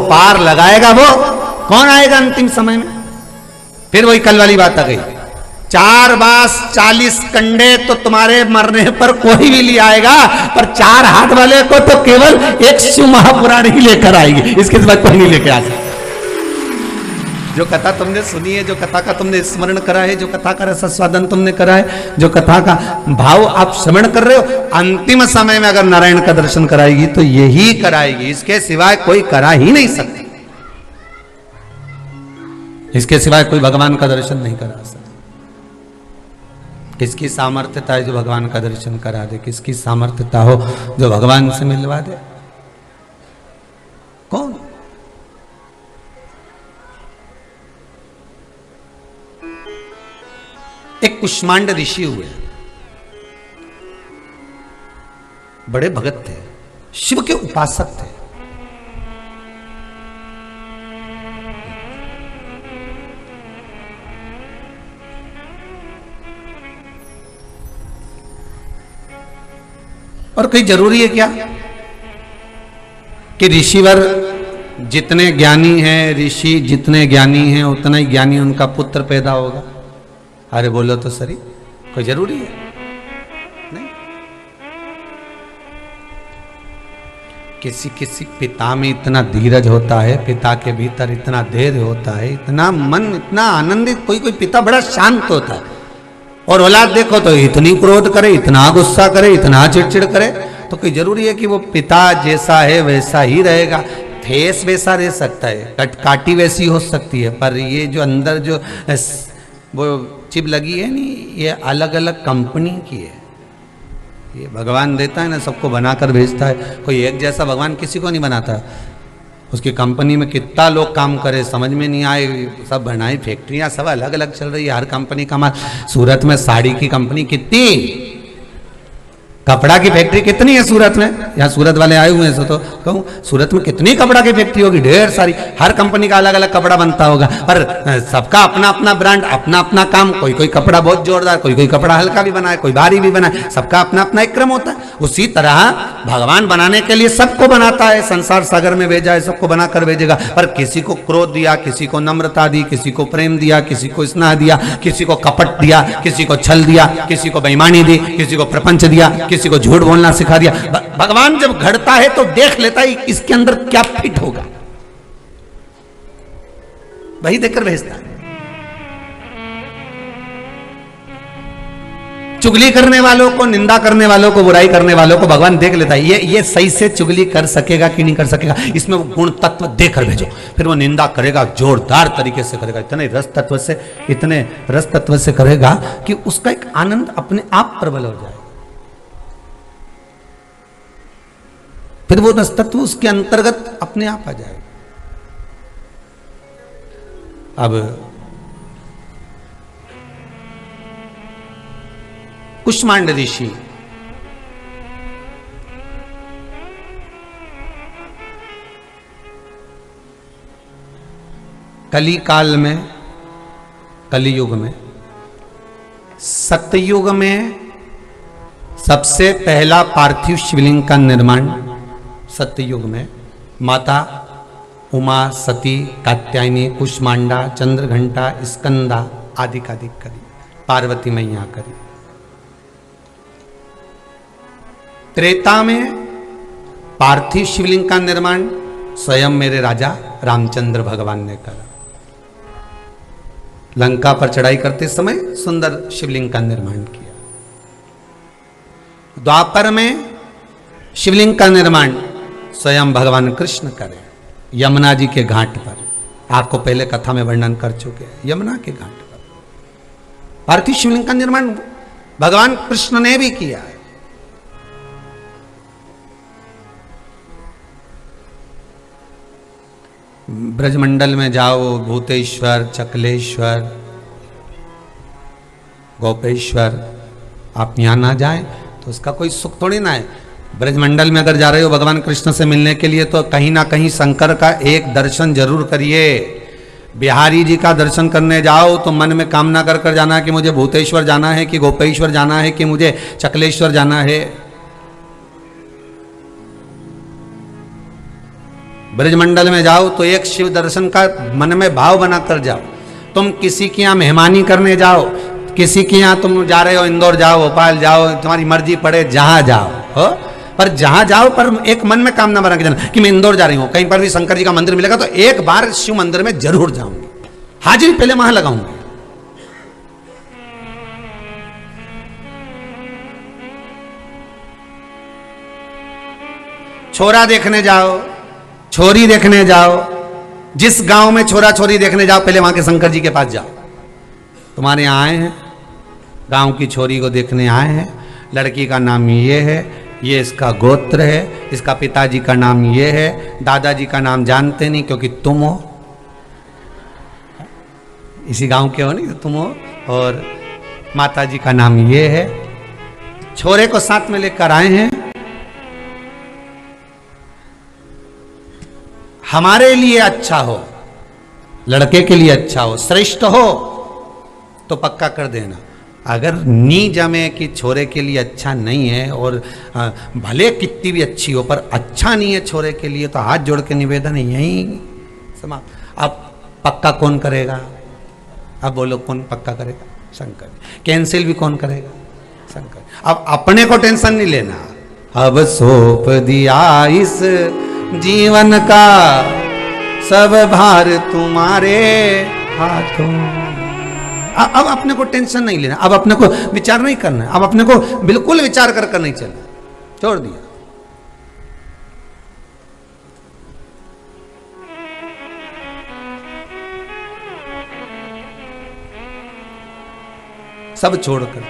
पार लगाएगा वो कौन आएगा अंतिम समय में? फिर वही कल वाली बात आ गई, 4 बांस 40 कंडे तो तुम्हारे मरने पर कोई भी ले आएगा, पर 4 हाथ वाले को तो केवल एक शिव महापुराण ही लेकर आएगी, इसके बाद कोई नहीं लेकर आ सकता। जो कथा तुमने सुनी है, जो कथा का तुमने स्मरण करा है, जो कथा का रसास्वादन तुमने करा है, जो कथा का भाव आप श्रवण कर रहे हो, अंतिम समय में अगर नारायण का दर्शन कराएगी तो यही कराएगी, इसके सिवाय कोई करा ही नहीं सकता। इसके सिवाय कोई भगवान का दर्शन नहीं करा सकता। किसकी सामर्थ्यता है जो भगवान का दर्शन करा दे? किसकी सामर्थ्यता हो जो भगवान से मिलवा दे? कौन? एक कुष्मांड ऋषि हुए, बड़े भगत थे, शिव के उपासक थे। और कोई जरूरी है क्या कि ऋषिवर जितने ज्ञानी हैं, ऋषि जितने ज्ञानी हैं उतना ही ज्ञानी उनका पुत्र पैदा होगा? अरे बोलो तो सही, कोई जरूरी है? नहीं। किसी किसी पिता में इतना धीरज होता है, पिता के भीतर इतना धैर्य होता है, इतना मन इतना आनंदित, कोई कोई पिता बड़ा शांत होता है, और औलाद देखो तो इतनी क्रोध करे, इतना गुस्सा करे, इतना चिड़चिड़ करे। तो कोई जरूरी है कि वो पिता जैसा है वैसा ही रहेगा? फेस वैसा रह सकता है, काटी वैसी हो सकती है, पर ये जो अंदर जो वो चिप लगी है नहीं, ये अलग अलग कंपनी की है। ये भगवान देता है ना, सबको बनाकर भेजता है, कोई एक जैसा भगवान किसी को नहीं बनाता। उसकी कंपनी में कितना लोग काम करे समझ में नहीं आए, सब बनाई फैक्ट्रियां सब अलग अलग चल रही है, हर कंपनी का माल। सूरत में साड़ी की कंपनी कितनी, कपड़ा की फैक्ट्री कितनी है सूरत में? यहाँ सूरत वाले आए हुए हैं तो कहूँ सूरत में कितनी कपड़ा की फैक्ट्री होगी, ढेर सारी, हर कंपनी का अलग अलग कपड़ा बनता होगा, पर सबका अपना अपना ब्रांड, अपना अपना काम। कोई कोई कपड़ा बहुत जोरदार, कोई कोई कपड़ा हल्का भी बनाए, कोई भारी भी बनाए, सबका अपना अपना एक क्रम होता है। उसी तरह भगवान बनाने के लिए सबको बनाता है, संसार सागर में भेजा है, सबको बनाकर भेजेगा, पर किसी को क्रोध दिया, किसी को नम्रता दी, किसी को प्रेम दिया, किसी को स्नेह दिया, किसी को कपट दिया, किसी को छल दिया, किसी को बेईमानी दी, किसी को प्रपंच दिया, किसी को झूठ बोलना सिखा दिया। भगवान जब घड़ता है तो देख लेता है इसके अंदर क्या फिट होगा, वही देखकर भेजता है। चुगली करने वालों को, निंदा करने वालों को, बुराई करने वालों को भगवान देख लेता है, ये सही से चुगली कर सकेगा कि नहीं कर सकेगा, इसमें वो गुण तत्व देकर भेजो। फिर वो निंदा करेगा, जोरदार तरीके से करेगा, इतने रस तत्व से करेगा कि उसका एक आनंद अपने आप प्रबल हो जाए। फिर वो रस तत्व उसके अंतर्गत अपने आप आ जाए। अब कुष्मांड ऋषि कली काल में, कलियुग में, सतयुग में सबसे पहला पार्थिव शिवलिंग का निर्माण सतयुग में माता उमा, सती, कात्यायनी, कुष्मांडा, चंद्रघंटा, स्कंदा आदि का दिक करी, पार्वती मैया करी। त्रेता में पार्थिव शिवलिंग का निर्माण स्वयं मेरे राजा रामचंद्र भगवान ने करा। लंका पर चढ़ाई करते समय सुंदर शिवलिंग का निर्माण किया। द्वापर में शिवलिंग का निर्माण स्वयं भगवान कृष्ण करे, यमुना जी के घाट पर। आपको पहले कथा में वर्णन कर चुके हैं, यमुना के घाट पर पार्थिव शिवलिंग का निर्माण भगवान कृष्ण ने भी किया है। ब्रजमंडल में जाओ, भूतेश्वर, चकलेश्वर, गोपेश्वर, आप यहां ना जाएं तो उसका कोई सुख थोड़ी ना है। ब्रजमंडल में अगर जा रहे हो भगवान कृष्ण से मिलने के लिए तो कहीं ना कहीं शंकर का एक दर्शन जरूर करिए। बिहारी जी का दर्शन करने जाओ तो मन में कामना कर कर जाना है कि मुझे भूतेश्वर जाना है, कि गोपेश्वर जाना है, कि मुझे चकलेश्वर जाना है। ब्रजमंडल में जाओ तो एक शिव दर्शन का मन में भाव बनाकर जाओ। तुम किसी के यहाँ मेहमानी करने जाओ, किसी के यहाँ तुम जा रहे हो, इंदौर जाओ, भोपाल जाओ, तुम्हारी मर्जी पड़े जहां जाओ हो, पर जहां जाओ पर एक मन में कामना बना के जाना कि मैं इंदौर जा रही हूं, कहीं पर भी शंकर जी का मंदिर मिलेगा तो एक बार शिव मंदिर में जरूर जाऊंगी, हाजिरी पहले वहां लगाऊंगी। छोरा देखने जाओ, छोरी देखने जाओ, जिस गांव में छोरा छोरी देखने जाओ पहले वहां के शंकर जी के पास जाओ। तुम्हारे यहाँ आए हैं, गांव की छोरी को देखने आए हैं, लड़की का नाम ये है, ये इसका गोत्र है, इसका पिताजी का नाम ये है, दादाजी का नाम जानते नहीं क्योंकि तुम हो, इसी गांव के हो नहीं तो तुम हो, और माताजी का नाम ये है। छोरे को साथ में लेकर आए हैं, हमारे लिए अच्छा हो, लड़के के लिए अच्छा हो, श्रेष्ठ हो तो पक्का कर देना। अगर नी जमे कि छोरे के लिए अच्छा नहीं है और भले कितनी भी अच्छी हो पर अच्छा नहीं है छोरे के लिए, तो हाथ जोड़ के निवेदन है यही समाप्त। अब पक्का कौन करेगा? अब बोलो कौन पक्का करेगा? शंकर। कैंसिल भी कौन करेगा? शंकर। अब अपने को टेंशन नहीं लेना, अब सौंप दिया इस जीवन का सब भार तुम्हारे हाथों। अब अपने को टेंशन नहीं लेना, अब अपने को विचार नहीं करना, अब अपने को बिल्कुल विचार कर नहीं चलना, छोड़ दिया। सब छोड़ कर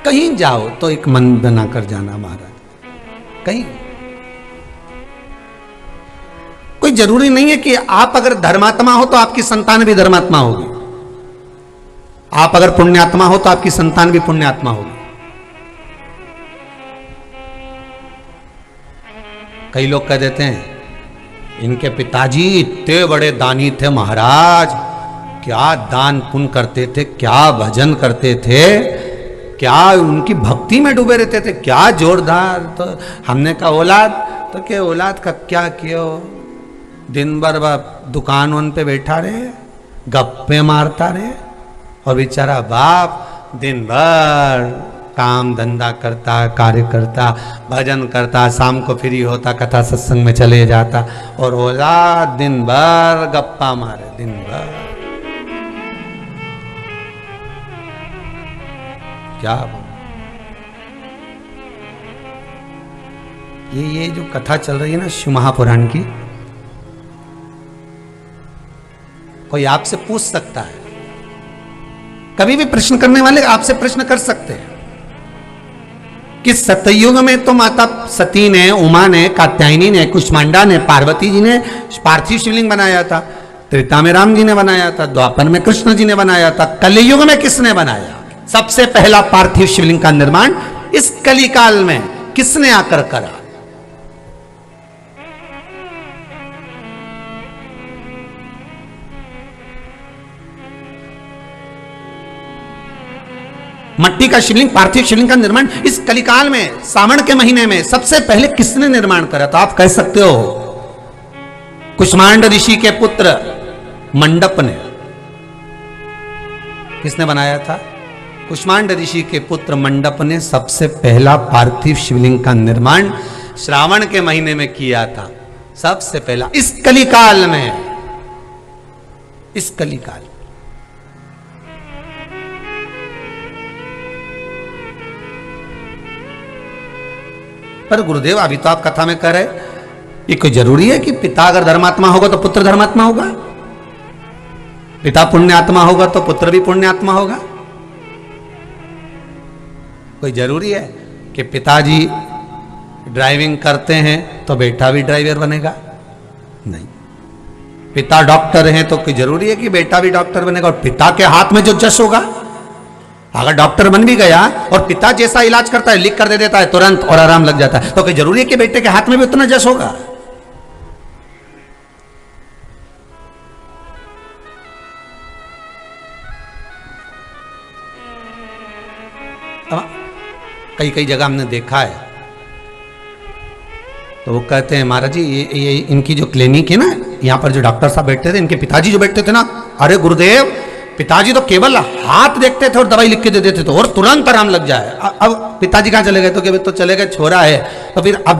कहीं जाओ तो एक मन बनाकर जाना महाराज। कहीं कोई जरूरी नहीं है कि आप अगर धर्मात्मा हो तो आपकी संतान भी धर्मात्मा होगी, आप अगर पुण्यात्मा हो तो आपकी संतान भी पुण्यात्मा होगी। कई लोग कह देते हैं इनके पिताजी इतने बड़े दानी थे महाराज, क्या दान पुण्य करते थे, क्या भजन करते थे, क्या उनकी भक्ति में डूबे रहते थे, क्या जोरदार। तो हमने कहा औलाद, तो क्या औलाद का क्या किया, दिन भर दुकान उन पे बैठा रहे, गप्पे मारता रहे, और बेचारा बाप दिन भर काम धंधा करता, कार्य करता, भजन करता, शाम को फ्री होता, कथा सत्संग में चले जाता, और औलाद दिन भर गप्पा मारे, दिन भर। क्या ये जो कथा चल रही है ना शिव महापुराण की, कोई आपसे पूछ सकता है, कभी भी प्रश्न करने वाले आपसे प्रश्न कर सकते हैं कि सतयुग में तो माता सती ने, उमा ने, कात्यायनी ने, कुष्मांडा ने, पार्वती जी ने पार्थिव शिवलिंग बनाया था, त्रेता में राम जी ने बनाया था, द्वापर में कृष्ण जी ने बनाया था, कलियुग में किसने बनाया? सबसे पहला पार्थिव शिवलिंग का निर्माण इस कलिकाल में किसने आकर करा? मट्टी का शिवलिंग, पार्थिव शिवलिंग का निर्माण इस कलिकाल में सावन के महीने में सबसे पहले किसने निर्माण करा? तो आप कह सकते हो कुष्मांड ऋषि के पुत्र मंडप ने। किसने बनाया था? कुष्मांड ऋषि के पुत्र मंडप ने सबसे पहला पार्थिव शिवलिंग का निर्माण श्रावण के महीने में किया था, सबसे पहला इस कलिकाल में, इस कलिकाल। पर गुरुदेव अभी तो आप कथा में कह रहे, ये कोई जरूरी है कि पिता अगर धर्मात्मा होगा तो पुत्र धर्मात्मा होगा, पिता पुण्यात्मा होगा तो पुत्र भी पुण्यात्मा होगा? कोई जरूरी है कि पिताजी ड्राइविंग करते हैं तो बेटा भी ड्राइवर बनेगा? नहीं। पिता डॉक्टर हैं तो कोई जरूरी है कि बेटा भी डॉक्टर बनेगा? और पिता के हाथ में जो जश होगा, अगर डॉक्टर बन भी गया और पिता जैसा इलाज करता है, लिख कर दे देता है तुरंत और आराम लग जाता है, तो कोई जरूरी है कि बेटे के हाथ में भी उतना जश होगा? कई कई जगह हमने देखा है, तो वो कहते हैं महाराज जी ये इनकी जो क्लिनिक है ना, यहाँ पर जो डॉक्टर साहब बैठते थे, इनके पिताजी जो बैठते थे ना, अरे गुरुदेव पिताजी तो केवल हाथ देखते थे और दवाई लिख के दे देते थे और तुरंत आराम लग जाए। अब पिताजी कहाँ चले गए? तो तो चले गए, छोरा है तो फिर अब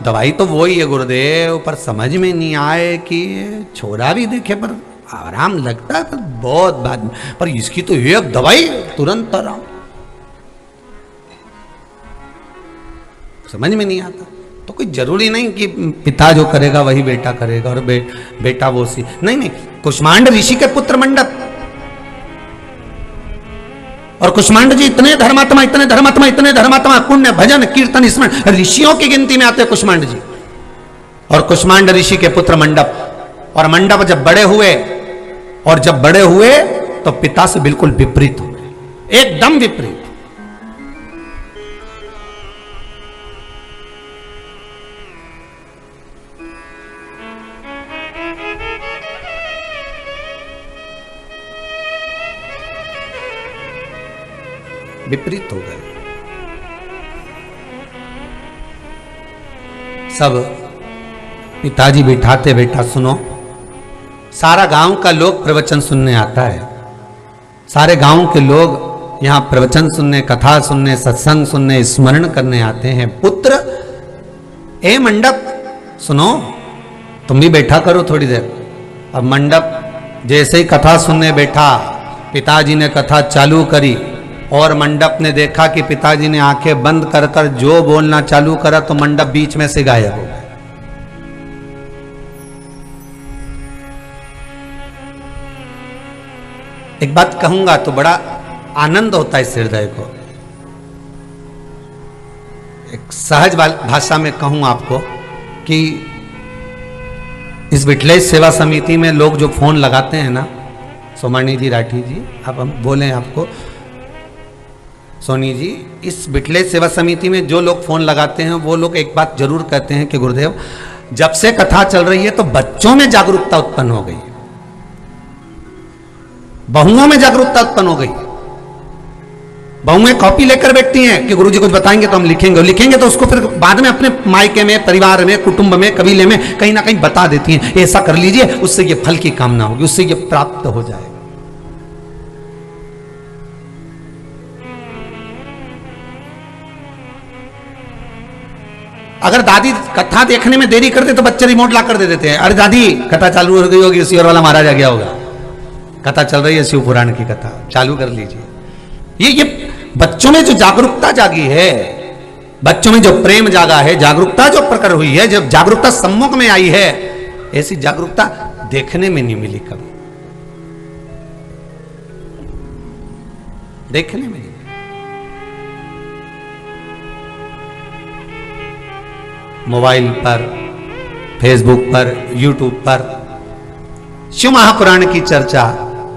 दवाई तो वही है गुरुदेव, पर समझ में नहीं आए कि छोरा भी देखे पर आराम लगता है, पर बहुत बाद में, पर इसकी तो एक दवाई तुरंत आराम, समझ में नहीं आता। तो कोई जरूरी नहीं कि पिता जो करेगा वही बेटा करेगा और बेटा वो सी नहीं। कुष्मांड ऋषि के पुत्र मंडप, और कुष्मांड जी इतने धर्मात्मा पुण्य भजन कीर्तन इसमें ऋषियों की गिनती में आते हैं कुष्मांड जी। और कुष्मांड ऋषि के पुत्र मंडप, और मंडप जब बड़े हुए तो पिता से बिल्कुल विपरीत हुए, एकदम विपरीत। विपरीत हो गए सब। पिताजी बिठाते, बेटा सुनो, सारा गांव का लोग प्रवचन सुनने आता है, सारे गांव के लोग यहां प्रवचन सुनने, कथा सुनने, सत्संग सुनने, स्मरण करने आते हैं। पुत्र ए मंडप सुनो, तुम भी बैठा करो थोड़ी देर। अब मंडप जैसे ही कथा सुनने बैठा, पिताजी ने कथा चालू करी और मंडप ने देखा कि पिताजी ने आंखें बंद कर कर जो बोलना चालू करा तो मंडप बीच में से गायब हो गया। एक बात कहूंगा तो बड़ा आनंद होता है इस हृदय को। एक सहज भाषा में कहूं आपको कि इस विठलेश सेवा समिति में लोग जो फोन लगाते हैं ना, सोमानी जी, राठी जी, आप हम बोले आपको, सोनी जी, इस विठलेश सेवा समिति में जो लोग फोन लगाते हैं वो लोग एक बात जरूर कहते हैं कि गुरुदेव जब से कथा चल रही है तो बच्चों में जागरूकता उत्पन्न हो गई, बहुओं में जागरूकता उत्पन्न हो गई। बहुएं कॉपी लेकर बैठती हैं कि गुरुजी कुछ बताएंगे तो हम लिखेंगे तो उसको फिर बाद में अपने मायके में, परिवार में, कुटुंब में, कबीले में कहीं ना कहीं बता देती हैं, ऐसा कर लीजिए उससे ये फल की कामना होगी, उससे ये प्राप्त हो जाएगा। अगर दादी कथा देखने में देरी करते तो बच्चे रिमोट ला कर दे देते हैं, अरे दादी कथा चालू हो गई होगी, उसी और वाला महाराज आ गया होगा, कथा चल रही है शिव पुराण की कथा, चालू कर लीजिए। ये बच्चों में जो जागरूकता जागी है, बच्चों में जो प्रेम जागा है, जागरूकता जो प्रकट हुई है, जब जागरूकता सम्मुख में आई है, ऐसी जागरूकता देखने में नहीं मिली कभी, देखने में नहीं। मोबाइल पर, फेसबुक पर, यूट्यूब पर शिव महापुराण की चर्चा,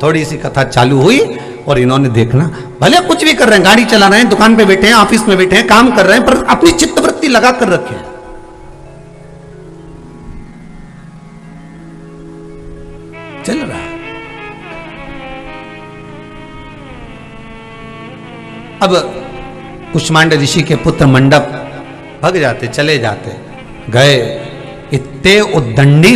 थोड़ी सी कथा चालू हुई और इन्होंने देखना, भले कुछ भी कर रहे हैं, गाड़ी चला रहे हैं, दुकान पे बैठे हैं, ऑफिस में बैठे हैं, काम कर रहे हैं, पर अपनी चित्तवृत्ति लगा कर रखे हैं। चल रहा है। अब कुष्मांड ऋषि के पुत्र मंडप भग जाते, चले जाते, गए, इतने उद्दंडी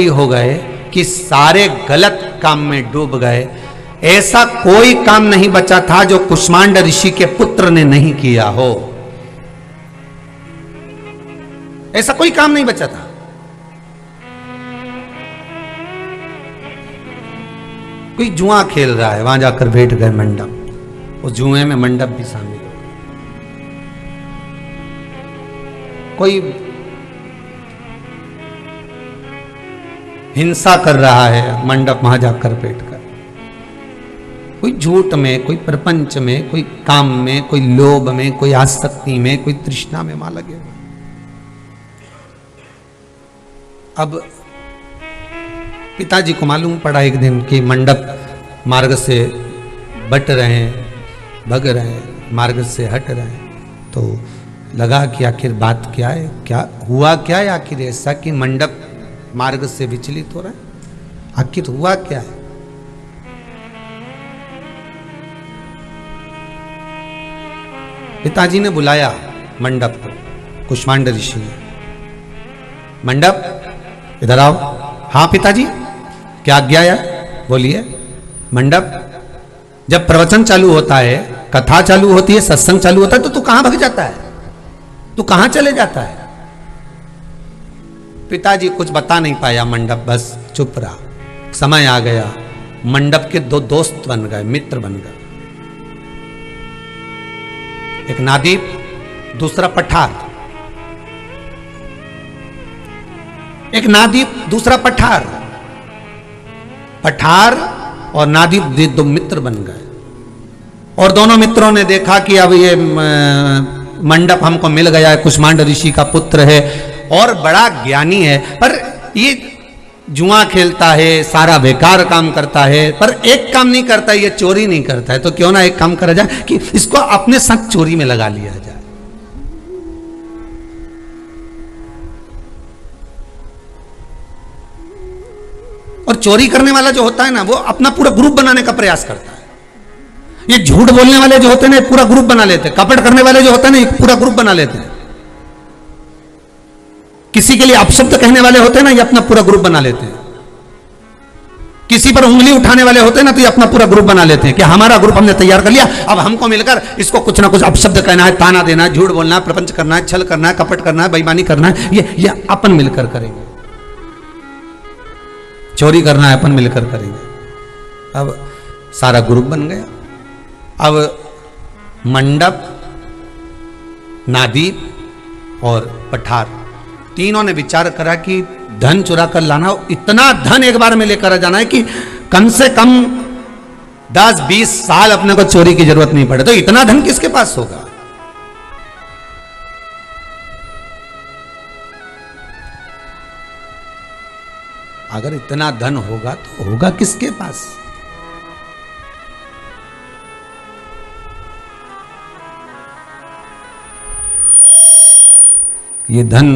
हो गए कि सारे गलत काम में डूब गए। ऐसा कोई काम नहीं बचा था जो कुष्मांड ऋषि के पुत्र ने नहीं किया हो, ऐसा कोई काम नहीं बचा था। कोई जुआ खेल रहा है, वहां जाकर बैठ गए मंडप, उस जुए में मंडप भी शामिल हो। कोई हिंसा कर रहा है मंडप, वहां जाकर बैठकर, कोई झूठ में, कोई प्रपंच में, कोई काम में, कोई लोभ में, कोई आसक्ति में, कोई तृष्णा में वहां लगे हुए। अब पिताजी को मालूम पड़ा एक दिन कि मंडप मार्ग से बट रहे हैं, भग रहे हैं, मार्ग से हट रहे हैं, तो लगा कि आखिर बात क्या है, क्या हुआ, क्या है आखिर ऐसा कि मंडप मार्ग से विचलित हो रहा है, आखिर हुआ क्या है। पिताजी ने बुलाया मंडप को, कुष्मांड ऋषि ने, मंडप इधर आओ। हाँ पिताजी, क्या आज्ञा है? बोलिए। मंडप, जब प्रवचन चालू होता है, कथा चालू होती है, सत्संग चालू होता है, तो तू कहां भाग जाता है? तू कहां चले जाता है? पिताजी कुछ बता नहीं पाया। मंडप बस चुप रहा। समय आ गया, मंडप के दो दोस्त बन गए, मित्र बन गए। एक नादीप, दूसरा पठार। एक नादीप, दूसरा पठार। पठार और नादीप दो मित्र बन गए। और दोनों मित्रों ने देखा कि अब ये मंडप हमको मिल गया है, कुष्मांड ऋषि का पुत्र है और बड़ा ज्ञानी है, पर ये जुआ खेलता है, सारा बेकार काम करता है, पर एक काम नहीं करता है, ये चोरी नहीं करता है। तो क्यों ना एक काम करा जाए कि इसको अपने साथ चोरी में लगा लिया जाए। और चोरी करने वाला जो होता है ना, वो अपना पूरा ग्रुप बनाने का प्रयास करता है। ये झूठ बोलने वाले जो होते हैं ना, पूरा ग्रुप बना लेते हैं। कपट करने वाले जो होते हैं ना, एक पूरा ग्रुप बना लेते हैं। किसी के लिए अपशब्द कहने वाले होते हैं ना, ये अपना पूरा ग्रुप बना लेते हैं। किसी पर उंगली उठाने वाले होते हैं ना, तो ये अपना पूरा ग्रुप बना लेते हैं कि हमारा ग्रुप हमने तैयार कर लिया, अब हमको मिलकर इसको कुछ ना कुछ अपशब्द कहना है, ताना देना है, झूठ बोलना है, प्रपंच करना है, छल करना है, कपट करना है, बेईमानी करना है। ये अपन मिलकर करेंगे। चोरी करना है, अपन मिलकर करेंगे। अब सारा ग्रुप बन गया। अब मंडप, नादीप और पठार तीनों ने विचार करा कि धन चुरा कर लाना, इतना धन एक बार में लेकर जाना है कि कम से कम 10-20 साल अपने को चोरी की जरूरत नहीं पड़े। तो इतना धन किसके पास होगा? अगर इतना धन होगा तो होगा किसके पास? ये धन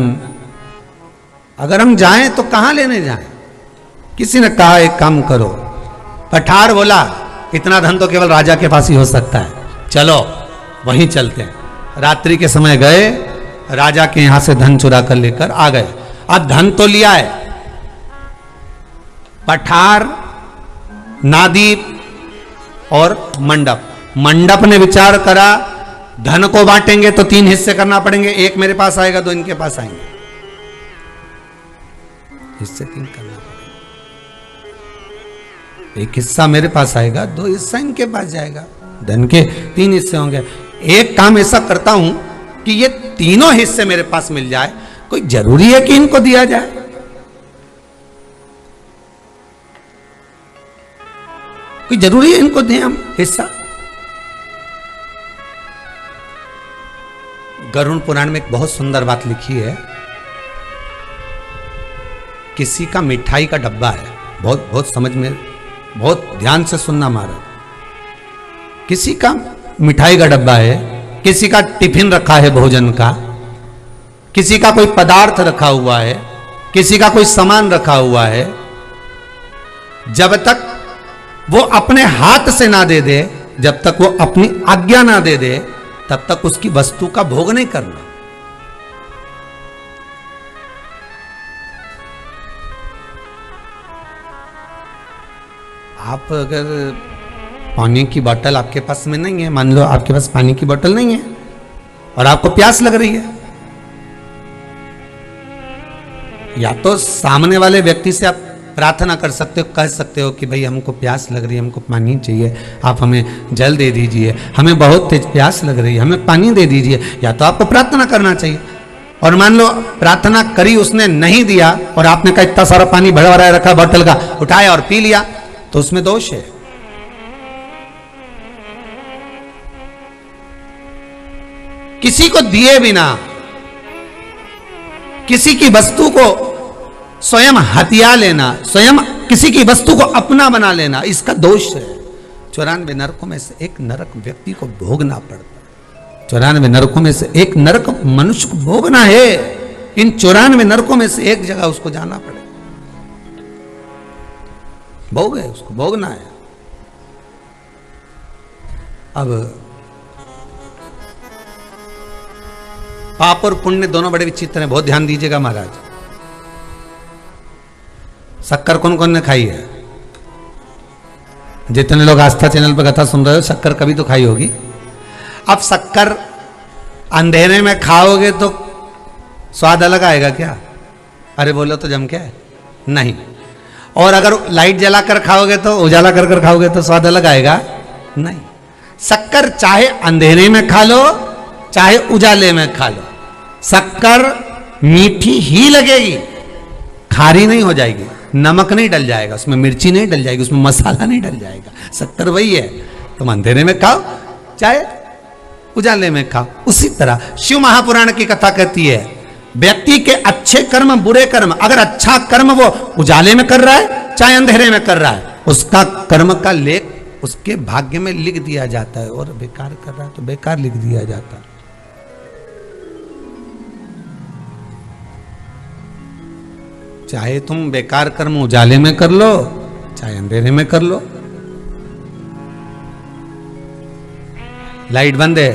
अगर हम जाएं तो कहां लेने जाएं? किसी ने कहा एक काम करो। पठार बोला इतना धन तो केवल राजा के पास ही हो सकता है, चलो वहीं चलते हैं। रात्रि के समय गए, राजा के यहां से धन चुरा कर लेकर आ गए। अब धन तो लिया है। पठार, नादीप और मंडप। मंडप ने विचार करा धन को बांटेंगे तो 3 हिस्से करना पड़ेंगे, एक मेरे पास आएगा, 2 इनके पास आएंगे, हिस्से 3 करना पड़ेगा। एक हिस्सा मेरे पास आएगा, 2 हिस्सा इनके पास जाएगा, धन के 3 हिस्से होंगे। एक काम ऐसा करता हूं कि ये तीनों हिस्से मेरे पास मिल जाए। कोई जरूरी है कि इनको दिया जाए? कोई जरूरी है इनको दें हम हिस्सा? गरुड़ पुराण में एक बहुत सुंदर बात लिखी है। किसी का मिठाई का डब्बा है, बहुत समझ में, बहुत ध्यान से सुनना महाराज। किसी का मिठाई का डब्बा है, किसी का टिफिन रखा है भोजन का, किसी का कोई पदार्थ रखा हुआ है, किसी का कोई सामान रखा हुआ है। जब तक वो अपने हाथ से ना दे दे, जब तक वो अपनी आज्ञा ना दे दे, तब तक उसकी वस्तु का भोग नहीं करना। आप अगर पानी की बोतल आपके पास में नहीं है, मान लो आपके पास पानी की बोतल नहीं है और आपको प्यास लग रही है, या तो सामने वाले व्यक्ति से आप प्रार्थना कर सकते हो, कह सकते हो कि भाई हमको प्यास लग रही है, हमको पानी चाहिए, आप हमें जल दे दीजिए, हमें बहुत तेज प्यास लग रही है, हमें पानी दे दीजिए। या तो आपको प्रार्थना करना चाहिए। और मान लो प्रार्थना करी, उसने नहीं दिया और आपने कहा इतना सारा पानी भरा भरा रखा बोतल का, उठाया और पी लिया, तो उसमें दोष है। किसी को दिए बिना किसी की वस्तु को स्वयं हथिया लेना, स्वयं किसी की वस्तु को अपना बना लेना, इसका दोष है। 94 नरकों में से एक नरक व्यक्ति को भोगना पड़ता है। 94 नरकों में से एक नरक मनुष्य को भोगना है। इन 94 नरकों में से एक जगह उसको जाना पड़ेगा। भोग है, उसको भोगना है। अब पाप और पुण्य दोनों बड़े विचित्र हैं, बहुत ध्यान दीजिएगा महाराज। शक्कर कौन कौन ने खाई है? जितने लोग आस्था चैनल पर कथा सुन रहे हो, शक्कर कभी तो खाई होगी। अब शक्कर अंधेरे में खाओगे तो स्वाद अलग आएगा क्या? अरे बोलो तो जम क्या है? नहीं। और अगर लाइट जलाकर खाओगे तो, उजाला कर कर खाओगे तो स्वाद अलग आएगा? नहीं। शक्कर चाहे अंधेरे में खा लो चाहे उजाले में खा लो, शक्कर मीठी ही लगेगी, खारी नहीं हो जाएगी, नमक नहीं डल जाएगा उसमें, मिर्ची नहीं डल जाएगी उसमें, मसाला नहीं डल जाएगा। शक्कर वही है, तुम अंधेरे में खाओ चाहे उजाले में खाओ। उसी तरह शिव महापुराण की कथा कहती है, व्यक्ति के अच्छे कर्म बुरे कर्म, अगर अच्छा कर्म वो उजाले में कर रहा है चाहे अंधेरे में कर रहा है, उसका कर्म का लेख उसके भाग्य में लिख दिया जाता है, और बेकार कर रहा है तो बेकार लिख दिया जाता है। चाहे तुम बेकार कर्म उजाले में कर लो चाहे अंधेरे में कर लो। लाइट बंद है,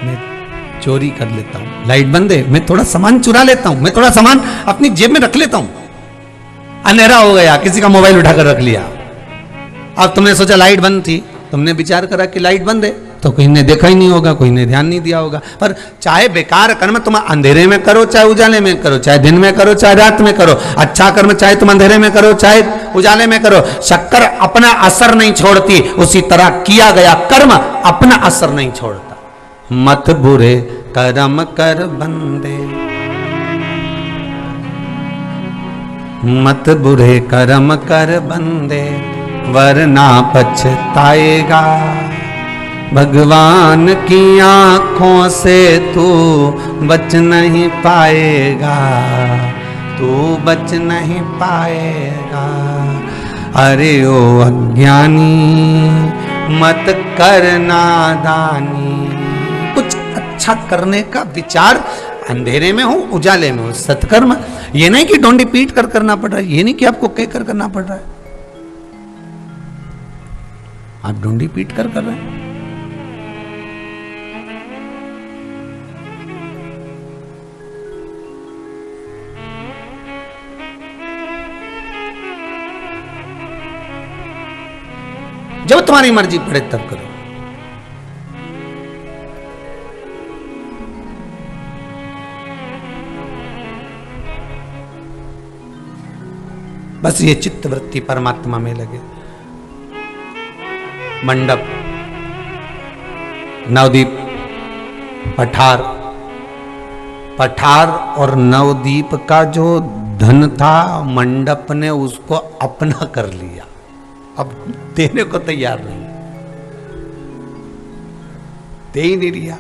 मैं चोरी कर लेता हूं, लाइट बंद है, मैं थोड़ा सामान चुरा लेता हूं, मैं थोड़ा सामान अपनी जेब में रख लेता हूं। अंधेरा हो गया, किसी का मोबाइल उठाकर रख लिया। अब तुमने सोचा लाइट बंद थी, तुमने विचार करा कि लाइट बंद है, तो कोई ने देखा ही नहीं होगा, कोई ने ध्यान नहीं दिया होगा। पर चाहे बेकार कर्म तुम अंधेरे में करो चाहे उजाले में करो, चाहे दिन में करो चाहे रात में करो, अच्छा कर्म चाहे तुम अंधेरे में करो चाहे उजाले में करो, शक्कर अपना असर नहीं छोड़ती, उसी तरह किया गया कर्म अपना असर नहीं छोड़ता। मत बुरे कर्म कर बंदे, मत बुरे कर्म कर बंदे, वरना पछताएगा। भगवान की आंखों से तू बच नहीं पाएगा, तू बच नहीं पाएगा। अरे ओ अज्ञानी मत कर नादानी, कुछ अच्छा करने का विचार अंधेरे में हो उजाले में हो, सत्कर्म ये नहीं कि डोंडी पीट कर करना पड़ रहा है, ये नहीं कि आपको कह कर करना पड़ रहा है, आप डोंडी पीट कर रहे हैं। जब तुम्हारी मर्जी पड़े तब करो। बस ये चित्त वृत्ति परमात्मा में लगे। मंडप, नवदीप, पठार, पठार और नवदीप का जो धन था मंडप ने उसको अपना कर लिया, अब देने को तैयार नहीं, दे ही नहीं लिया,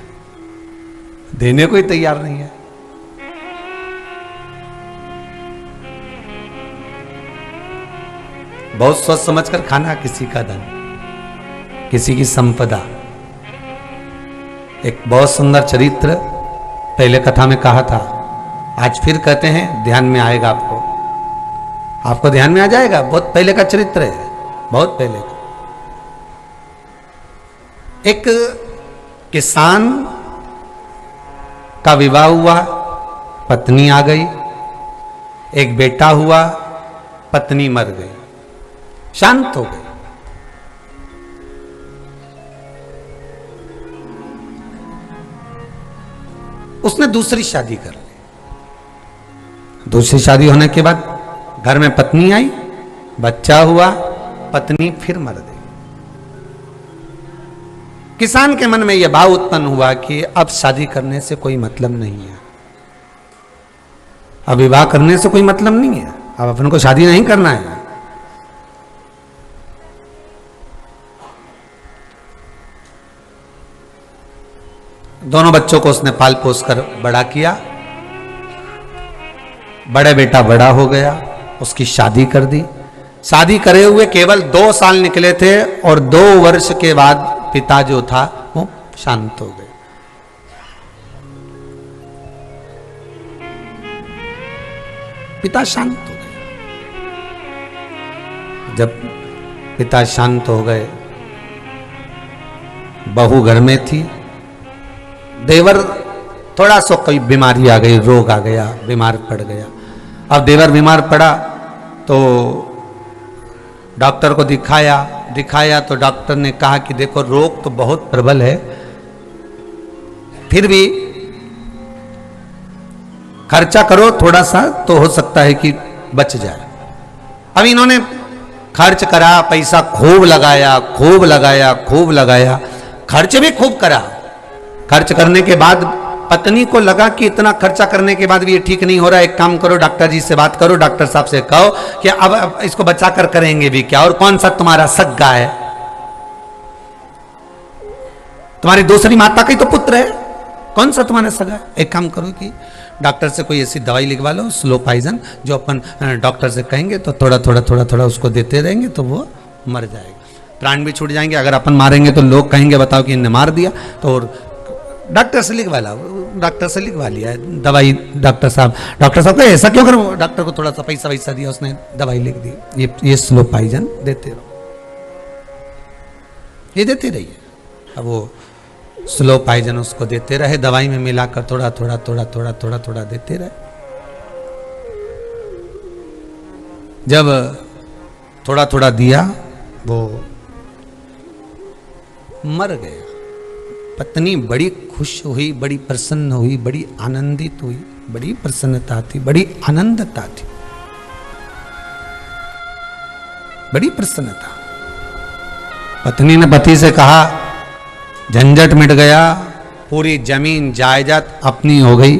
देने को ही तैयार नहीं है। बहुत सोच समझ कर खाना किसी का धन, किसी की संपदा। एक बहुत सुंदर चरित्र पहले कथा में कहा था, आज फिर कहते हैं, ध्यान में आएगा आपको, आपको ध्यान में आ जाएगा। बहुत पहले का चरित्र है, बहुत पहले का। एक किसान का विवाह हुआ, पत्नी आ गई, एक बेटा हुआ, पत्नी मर गई, शांत हो गई। उसने दूसरी शादी कर ली। दूसरी शादी होने के बाद घर में पत्नी आई, बच्चा हुआ, पत्नी फिर मर गई। किसान के मन में यह भाव उत्पन्न हुआ कि अब शादी करने से कोई मतलब नहीं है, अब विवाह करने से कोई मतलब नहीं है, अब अपन को शादी नहीं करना है। दोनों बच्चों को उसने पाल पोस कर बड़ा किया। बड़े बेटा बड़ा हो गया, उसकी शादी कर दी। शादी करे हुए केवल 2 साल निकले थे और 2 वर्ष के बाद पिता जो था वो शांत हो गए। पिता शांत हो गए। जब पिता शांत हो गए, बहू घर में थी, देवर थोड़ा सा कोई बीमारी आ गई, रोग आ गया, बीमार पड़ गया। अब देवर बीमार पड़ा तो डॉक्टर को दिखाया तो डॉक्टर ने कहा कि देखो रोग तो बहुत प्रबल है, फिर भी खर्चा करो थोड़ा सा तो हो सकता है कि बच जाए। अब इन्होंने खर्च करा, पैसा खूब लगाया, खर्च भी खूब करा। खर्च करने के बाद पत्नी को लगा कि इतना खर्चा करने के बाद भी ये ठीक नहीं हो रहा, एक काम करो डॉक्टर जी से बात करो, डॉक्टर साहब से कहो कि अब इसको बचा कर करेंगे भी क्या, और कौन सा तुम्हारा सगा है, तुम्हारी दूसरी माता का ही तो पुत्र है, कौन सा तुम्हारा सगा है। एक काम करो कि डॉक्टर से कोई ऐसी दवाई लिखवा लो, स्लो पॉइजन, जो अपन डॉक्टर से कहेंगे तो थोड़ा उसको देते रहेंगे तो वो मर जाएगा, प्राण भी छूट जाएंगे। अगर अपन मारेंगे तो लोग कहेंगे बताओ कि इन्हें मार दिया, तो डॉक्टर से लिखवा लिया दवाई। डॉक्टर साहब को ऐसा क्यों करो, डॉक्टर को थोड़ा सा पैसा दिया, उसने दवाई लिख दी, ये स्लो पॉइजन देते रहो, ये देते रहिए। अब वो स्लो पॉइजन उसको देते रहे, दवाई में मिलाकर थोड़ा देते रहे। जब थोड़ा दिया वो मर गया। पत्नी बड़ी खुश हुई, बड़ी प्रसन्न हुई, बड़ी आनंदित हुई, बड़ी प्रसन्नता थी, बड़ी आनंदता थी, बड़ी प्रसन्नता। पत्नी ने पति से कहा झंझट मिट गया, पूरी जमीन जायदाद अपनी हो गई,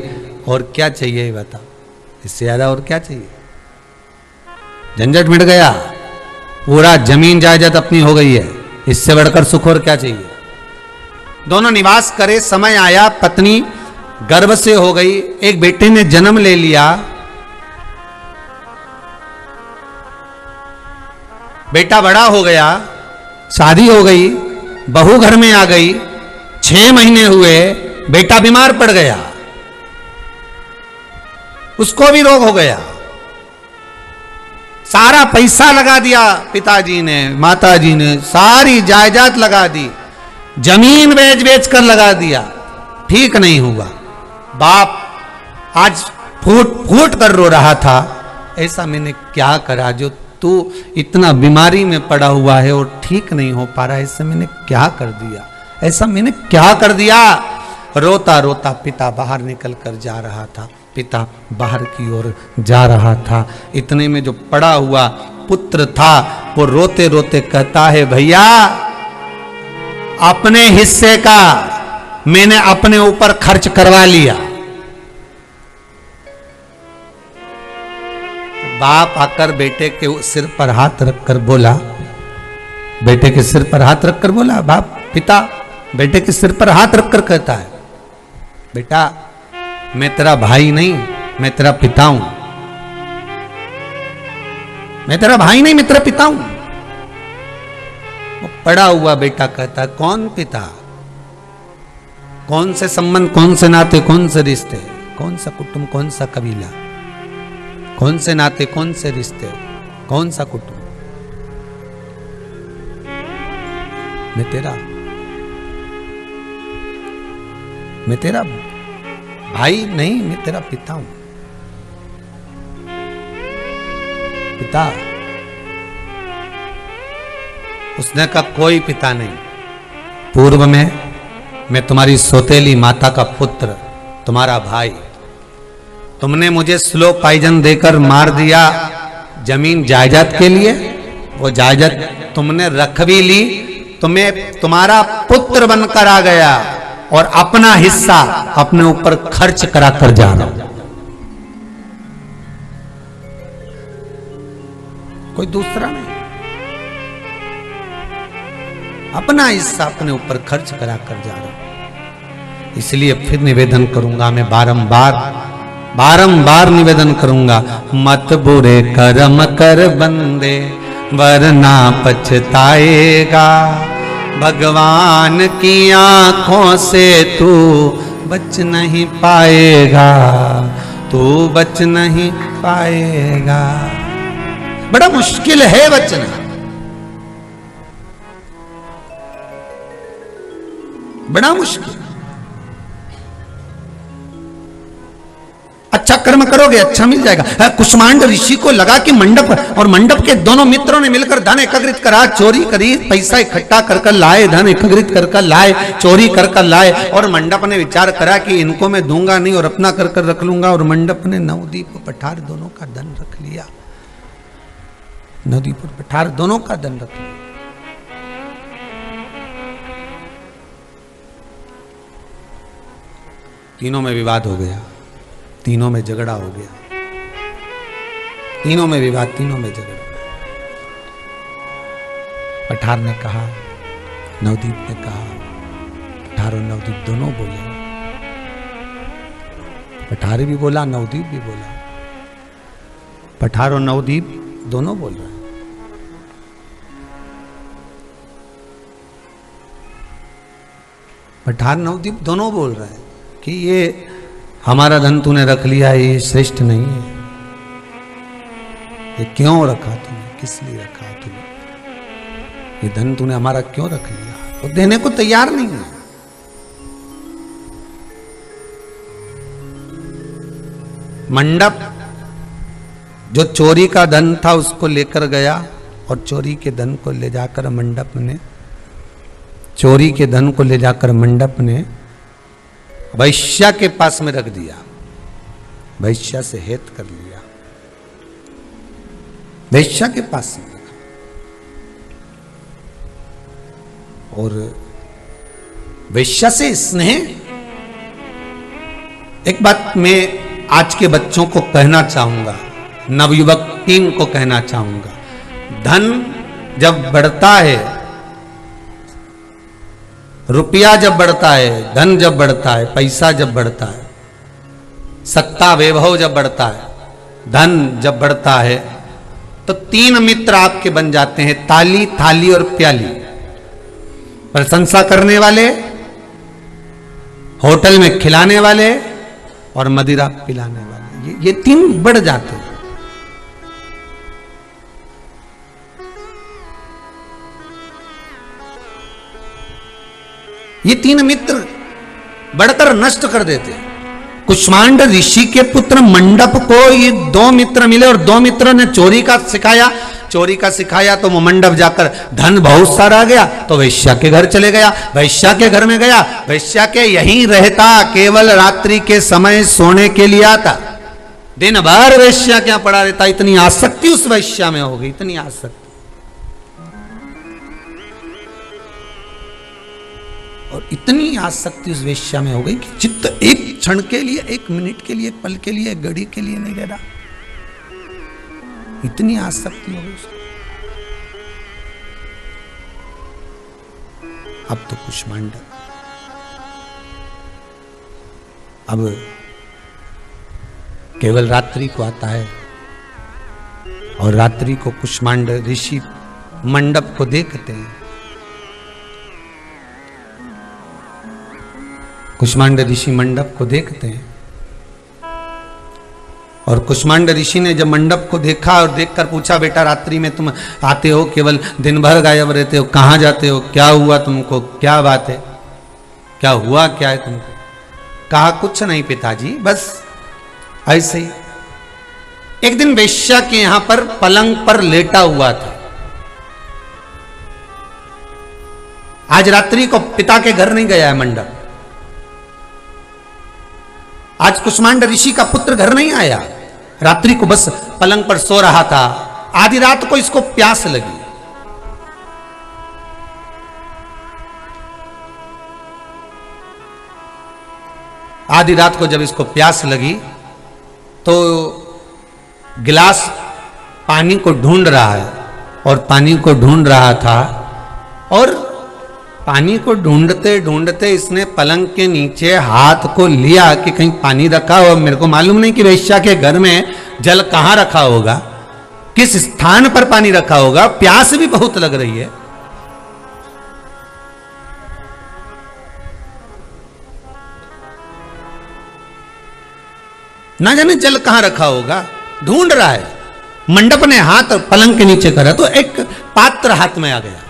और क्या चाहिए बता, इससे ज्यादा और क्या चाहिए। झंझट मिट गया, पूरा जमीन जायदाद अपनी हो गई है, इससे बढ़कर सुख और क्या चाहिए। दोनों निवास करे, समय आया, पत्नी गर्भ से हो गई, एक बेटे ने जन्म ले लिया। बेटा बड़ा हो गया, शादी हो गई, बहू घर में आ गई, 6 महीने हुए, बेटा बीमार पड़ गया, उसको भी रोग हो गया। सारा पैसा लगा दिया पिताजी ने, माताजी ने, सारी जायदाद लगा दी, जमीन बेच कर लगा दिया, ठीक नहीं हुआ। बाप आज फूट कर रो रहा था, ऐसा मैंने क्या करा जो तू इतना बीमारी में पड़ा हुआ है और ठीक नहीं हो पा रहा है, ऐसा मैंने क्या कर दिया, ऐसा मैंने क्या कर दिया। रोता रोता पिता बाहर निकल कर जा रहा था, पिता बाहर की ओर जा रहा था। इतने में जो पड़ा हुआ पुत्र था वो रोते रोते कहता है, भैया अपने हिस्से का मैंने अपने ऊपर खर्च करवा लिया। बाप आकर बेटे के सिर पर हाथ रखकर बोला, बेटे के सिर पर हाथ रखकर बोला, बाप पिता बेटे के सिर पर हाथ रखकर कहता है, बेटा मैं तेरा भाई नहीं, मैं तेरा पिता हूं, मैं तेरा भाई नहीं, मैं तेरा पिता हूं। वो पड़ा हुआ बेटा कहता है, कौन पिता, कौन से संबंध, कौन से नाते, कौन से रिश्ते, कौन सा कुटुंब, कौन सा कबीला, कौन से नाते, कौन से रिश्ते, कौन सा कुटुंब। मैं तेरा भाई नहीं, मैं तेरा पिता हूं। पिता, उसने कहा कोई पिता नहीं, पूर्व में मैं तुम्हारी सौतेली माता का पुत्र, तुम्हारा भाई, तुमने मुझे स्लो पॉइजन देकर मार दिया जमीन जायदाद के लिए, वो जायदाद तुमने रख भी ली, तुम्हें तुम्हारा पुत्र बनकर आ गया और अपना हिस्सा अपने ऊपर खर्च करा कर जा रहा हूं। कोई दूसरा नहीं, अपना हिस्सा अपने ऊपर खर्च करा कर जा रहा हूं। इसलिए फिर निवेदन करूंगा, मैं बारंबार निवेदन करूंगा, मत बुरे कर्म कर बंदे वरना पछताएगा, भगवान की आंखों से तू बच नहीं पाएगा, तू बच नहीं पाएगा। बड़ा मुश्किल है बचना, बड़ा मुश्किल। अच्छा कर्म करोगे अच्छा मिल जाएगा। कुष्मांड ऋषि को लगा कि मंडप और मंडप के दोनों मित्रों ने मिलकर धन एकत्रित करा, चोरी करी, पैसा इकट्ठा कर लाए, धन एकत्रित कर लाए, चोरी कर लाए। और मंडप ने विचार करा कि इनको मैं दूंगा नहीं और अपना कर रख लूंगा। और मंडप ने नवदीप और पठार दोनों का धन रख लिया। नवदीप और पठार दोनों का धन रख लिया। तीनों में विवाद हो गया, तीनों में झगड़ा हो गया, तीनों में विवाद, तीनों में झगड़ा। पठार ने कहा, नवदीप ने कहा, पठार और नवदीप दोनों बोले। पठार भी बोला, नवदीप भी बोला। पठार और नवदीप दोनों बोल रहे हैं। पठार नवदीप दोनों बोल रहे हैं कि ये हमारा धन तूने रख लिया है, ये श्रेष्ठ नहीं है। ये क्यों रखा तूने, किस लिए रखा तूने, ये धन तूने हमारा क्यों रख लिया? वो देने को तैयार नहीं है। मंडप जो चोरी का धन था उसको लेकर गया और चोरी के धन को ले जाकर मंडप ने, चोरी के धन को ले जाकर मंडप ने वैश्या के पास में रख दिया। वैश्या से हेत कर लिया, वैश्या के पास में रखा। और वैश्या से स्नेह। एक बात मैं आज के बच्चों को कहना चाहूंगा, नवयुवक टीम को कहना चाहूंगा, धन जब बढ़ता है, रुपया जब बढ़ता है, धन जब बढ़ता है, पैसा जब बढ़ता है, सत्ता वैभव जब बढ़ता है, धन जब बढ़ता है, तो तीन मित्र आपके बन जाते हैं, ताली, थाली और प्याली। प्रशंसा करने वाले, होटल में खिलाने वाले और मदिरा पिलाने वाले, ये तीन बढ़ जाते हैं। ये तीन मित्र बढ़कर नष्ट कर देते हैं। कुष्मांड ऋषि के पुत्र मंडप को ये दो मित्र मिले और दो मित्रों ने चोरी का सिखाया। चोरी का सिखाया तो वो मंडप जाकर धन बहुत सारा आ गया, तो वैश्या के घर चले गया। वैश्या के घर में गया, वैश्या के यहीं रहता, केवल रात्रि के समय सोने के लिए आता। दिन भर वैश्या क्या पड़ा रहता। इतनी आसक्ति उस वैश्या में हो गई, इतनी आसक्ति। और इतनी आसक्ति उस वेश्या में हो गई कि चित्त एक क्षण के लिए, एक मिनट के लिए, एक पल के लिए, एक घड़ी के लिए नहीं रह रहा। इतनी आसक्ति हो गई उसको। अब तो कुष्मांड अब केवल रात्रि को आता है और रात्रि को कुष्मांड ऋषि मंडप को देखते हैं। कुष्मांड ऋषि मंडप को देखते हैं और कुष्मांड ऋषि ने जब मंडप को देखा और देखकर पूछा, बेटा रात्रि में तुम आते हो, केवल दिन भर गायब रहते हो, कहाँ जाते हो, क्या हुआ तुमको, क्या बात है, क्या हुआ, क्या है तुमको? कहा कुछ नहीं पिताजी, बस ऐसे ही। एक दिन वेश्या के यहां पर पलंग पर लेटा हुआ था। आज रात्रि को पिता के घर नहीं गया है मंडप। आज कुष्मांड ऋषि का पुत्र घर नहीं आया, रात्रि को बस पलंग पर सो रहा था। आधी रात को इसको प्यास लगी। आधी रात को जब इसको प्यास लगी तो गिलास पानी को ढूंढ रहा है और पानी को ढूंढ रहा था और पानी को ढूंढते ढूंढते इसने पलंग के नीचे हाथ को लिया कि कहीं पानी रखा हो। मेरे को मालूम नहीं कि वेश्या के घर में जल कहाँ रखा होगा, किस स्थान पर पानी रखा होगा। प्यास भी बहुत लग रही है। ना जाने जल कहां रखा होगा, ढूंढ रहा है। मंडप ने हाथ पलंग के नीचे करा तो एक पात्र हाथ में आ गया।